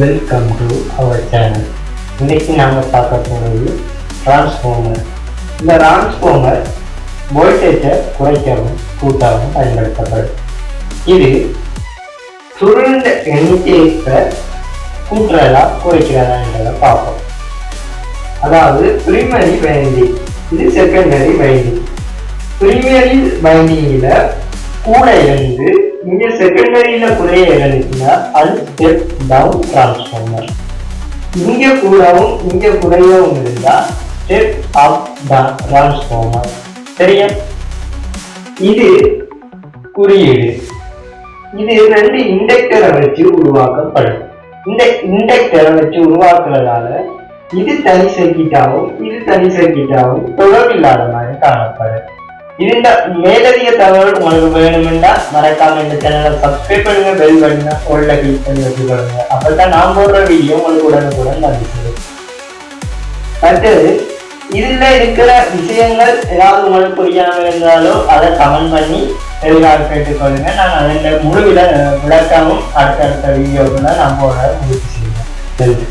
Welcome to our channel. இன்னைக்கு நாங்கள் பார்க்க போகிறது டிரான்ஸ்ஃபார்மர். இந்த டிரான்ஸ்ஃபார்மர் வோல்டேஜை குறைக்கவும் கூட்டவும் பயன்படுத்தப்படும். இது சுருண்ட எண்ணிக்கையை கூட்டுறதா குறைக்கிறதா என்றதை பார்ப்போம். அதாவது பிரிமரி வைண்டிங், இது செகண்டரி வைண்டிங். பிரிமரி வைண்டிங்கில் கூட இருந்து இங்க செகண்டரியில குறைய இருந்துச்சுன்னா அது ஸ்டெப் டவுன் டிரான்ஸ்ஃபார்மர். இங்க கூடவும் இங்க குறையவும் இருந்தா ஸ்டெப் அப் டிரான்ஸ்ஃபார்மர். சரியா? இது குறியீடு. இது ரெண்டு இண்டக்டரை வச்சு உருவாக்கப்படும். இந்த இண்டக்டரை வச்சு உருவாக்குறதால இது தனி சர்க்கிட்டாகவும் இது தனி சர்க்கிட்டாகவும் தொடர்பு இல்லாத மாதிரி காணப்படும். இந்த மேலதிக தகவல் உங்களுக்கு வேணும்னா மறக்காம இந்த சேனலை சப்ஸ்கிரைப் பண்ணுங்க, பெல் பண்ணுங்க, ஓல்ல கிளிக் பண்ணி வச்சுக்கொள்ளுங்க. அப்பதான் நான் போடுற வீடியோ உங்களுக்கு உடனுக்குடன் வந்து. அடுத்தது இதுல இருக்கிற விஷயங்கள் ஏதாவது உங்களுக்கு புரியாம இருந்தாலோ அதை கமெண்ட் பண்ணி எதிராக கேட்டுக்கொள்ளுங்க. நான் அதன் முழு விளக்கமும் அடுத்தடுத்த வீடியோக்குள்ள நான் போட முயற்சி செய்வேன்.